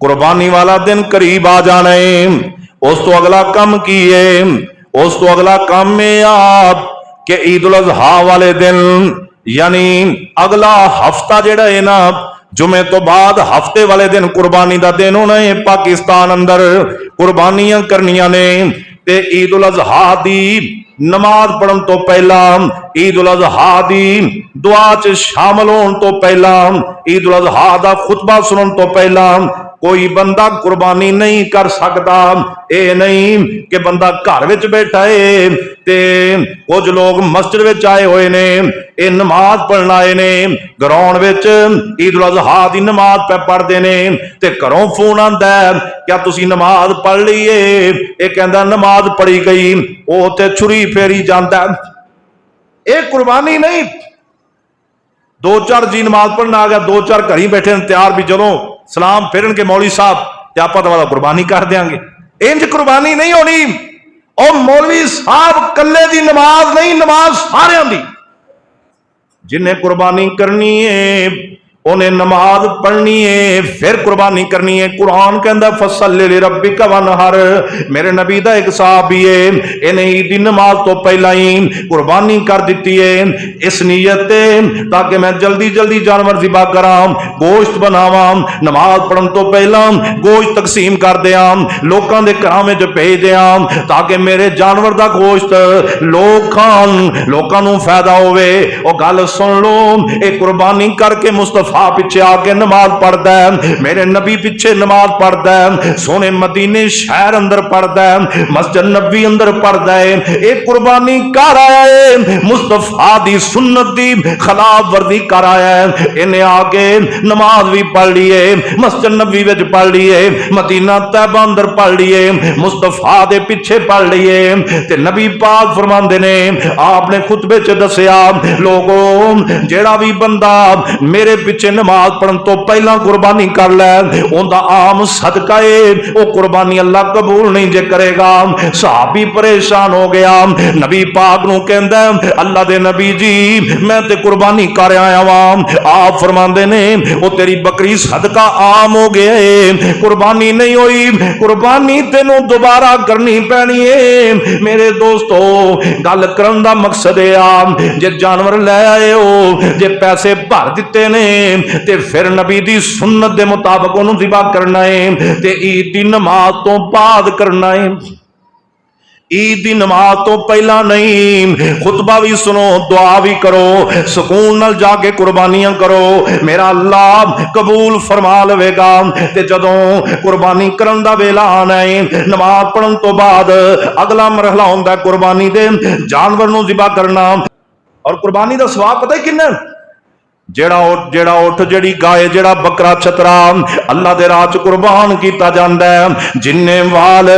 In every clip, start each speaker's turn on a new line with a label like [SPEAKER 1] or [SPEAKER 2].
[SPEAKER 1] कुर्बानी वाला दिन करीब आ जाना है। उस तो अगला कम की है, उस तो अगला काम है आप कि ईद उल अज़हा वाले दिन यानी अगला हफ्ता जेड़ा है ना, जुमे तो बाद हफ्ते वाले दिन कुर्बानी का दिन होना है। पाकिस्तान अंदर कुर्बानियां करनियां ने ते ईद उल अज़हा दी नमाज पढ़न तो पहला, ईद उल अज़हा दी दुआ च शामिल होने तो पहला, ईद उल अज़हा दा खुतबा सुनने तो पहला कोई बंदा कुर्बानी नहीं कर सकता। ये नहीं कि बंदा घर विच बैठा है ते कुछ लोग मस्जिद विच आए हुए ने, ये नमाज पढ़न आए ने, ग्राउंड विच ईद उल अज़हा दी नमाज पे पढ़ते ने ते घरों फोन आंदा है क्या तुसी नमाज पढ़ ली है? ये कहंदा नमाज पढ़ी गई, वो ते छुरी फेरी जांदा। ये कुर्बानी नहीं। दो चार जी नमाज पढ़ना आ गया, दो चार घर ही बैठे तैयार भी जदों सलाम फेरन के मौलवी साहब ते आपां तां कुर्बानी कर देंगे। इंज कुर्बानी नहीं होनी। और मौलवी साहब कल्ले दी नमाज नहीं, नमाज सारियां दी। जिन्हें कुर्बानी करनी है उन्हें नमाज पढ़नी है, फिर कुर्बानी करनी है। कुरान कहंदा फसल्लि लिरब्बिका वनहर। मेरे नबी दा एक सहाबी है, इन्हें ईद दी नमाज तो पहला ही कुर्बानी कर दी है, इस नीयत ताकि मैं जल्दी जल्दी जानवर ज़िबा करा, गोश्त बनावा, नमाज पढ़न तो पहला गोश्त तकसीम कर दिया, लोगों के घरों में भेज दिया ताकि मेरे जानवर का गोश्त लोग खान, लोगों को फायदा होवे। और गल सुन लो, एक कुर्बानी करके मुस्तफा पिछे आके नमाज पढ़ता है, मेरे नबी पिछे नमाज पढ़ता है, सोने मदीने शहर अंदर पढ़ता है, मस्जिद नबी अंदर पढ़ता है। एक कुर्बानी कर आया है, मुस्तफा दी सुन्नत दी खिलाफ वर्जी कर आया है। इन्हें आके नमाज भी पढ़ ली है, मस्जिद नबी विच पढ़ ली है, मदीना तैयबा अंदर पढ़ ली है, मुस्तफा दे पिछे पढ़ ली है। ते नबी पाक फरमांदे ने, आपने खुतबे च दसिया लोगों जेड़ा भी बंदा मेरे पिछे नमाज पढ़न तो पहला कुर्बानी कर ले, उनका आम सदका है, वो कुर्बानी अल्लाह कबूल नहीं जे करेगा। सहाबी परेशान हो गया, नबी पाक नूं कहंदा अल्लाह दे नबी जी मैं ते कुर्बानी कर आया वां। आप फरमांदे ने वो तेरी बकरी सदका आम हो गया है, कुर्बानी नहीं हुई, कुर्बानी तेनों दोबारा करनी पैनी है। मेरे दोस्तों गल करन दा मकसद है, जे जानवर ले आए हो, जे पैसे भर दिते ने ते फिर नबी दी सुन्नत दे मुताबिक उन्होंने ज़िबा करना है ते ईद दी नमाज तो बाद करना है। ईद दी नमाज तो पहला नहीं। खुतबा भी सुनो, दुआ भी करो, सुकून नाल जाके कुर्बानियां करो, मेरा अल्लाह कबूल फरमा लवेगा। ते जदों कुर्बानी करन दा वेला आना है, नमाज पढ़न तो बाद अगला मरहला हुंदा है कुर्बानी दे जानवर नूं ज़िबा करना। और कुर्बानी दा सवाब पता है किन्ना? जेड़ा उठ जेड़ी गाय जेड़ा बकरा छतरा अल्लाह दे राह च कुर्बान किया जाता है, जिन्ने वाल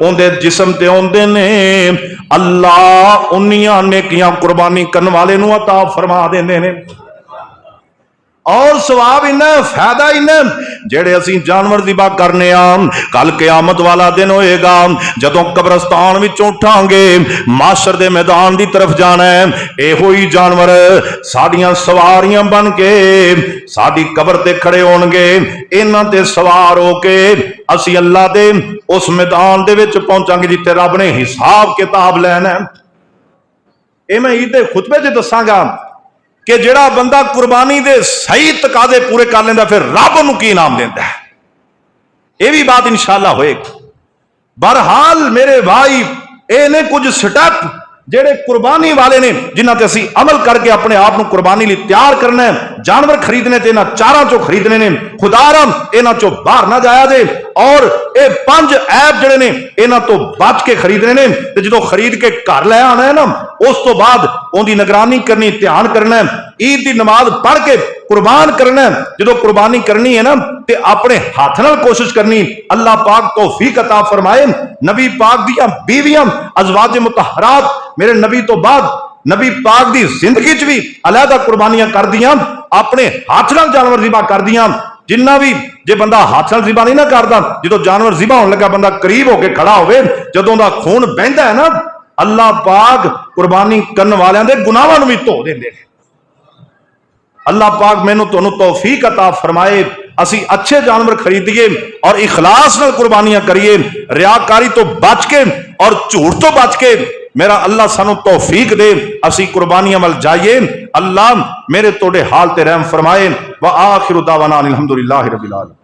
[SPEAKER 1] उनके जिस्म ते आउंदे ने अल्लाह उन्नियां नेकियां कुर्बानी करने वाले नूं अता फरमा देंदे ने। और सवाब इन्ना, फायदा इन्ना, जेड़े असी जानवर ज़िबा करने कल क़यामत वाला दिन होएगा, जदों कब्रस्तान विचों उठांगे, माशर दे मैदान की तरफ जाना है, इहो ही जानवर साडियां सवारियां बन के साडी कब्र ते खड़े होणगे। इन्हां ते सवार होके असी अल्लाह दे उस मैदान दे विच पहुंचांगे जिथे रब ने हिसाब किताब लैना है। ये मैं ईद दे खुतबे च दसांगा कि जेड़ा बंदा कुर्बानी दे सही तकाजे पूरे कर लेंदा, फिर रब नूं की इनाम देंदा है। यह भी बात इंशाअल्लाह होएगी। बहरहाल मेरे भाई, ये ने कुछ स्टेप जेड़े कुर्बानी वाले ने, जिन्हां ते असीं अमल करके अपने आप नूं कुर्बानी लई तैयार करना है। जानवर खरीदने ते इन्हां चारां चों खरीदने ने, खुदारा इन्हां चों बाहर ना जाया जे। और ये 5 ऐप जेड़े ने इन्हां तो बच के खरीदने ने। ते जदों खरीद के घर लै आना है ना, उस तो बाद उनकी निगरानी करनी, ध्यान करना है, ईद की नमाज पढ़ के कुर्बान करना है। जो कुर्बानी करनी है ना, ते अपने हाथ नाल कोशिश करनी। अल्लाह पाक तौफीक अता फरमाए। नबी पाक दियां बीवियां अज़वाज मुतहरात मेरे नबी तो बाद नबी पाक दी जिंदगी च भी अलहदा कुर्बानियां कर दियां, अपने हाथ नाल जानवर ज़िबा कर दियां। जिन्ना भी जे बंदा हाथ नाल ज़िबा नहीं ना करदा, जो जानवर ज़िबा होने लगा बंदा करीब होके खड़ा होवे, जदों दा खून बहंदा है ना, अल्लाह पाक कुर्बानी करने वालियां दे गुनाहां नूं भी धो देंदे ने। अल्लाह पाक मैनू तुहानू तौफीक अता फरमाए। असी अच्छे जानवर खरीदिए और इखलास नाल कुर्बानियां करिए, रियाकारी तो बच के और झूठ तो बच के। मेरा अल्लाह सानू तौफीक दे, असी कुर्बानियां वल जाइए। अल्लाह मेरे तोड़े हाल ते रहम फरमाए। व आखिरु दावाना अनिल हम्दुलिल्लाहि रब्बिल आलमीन।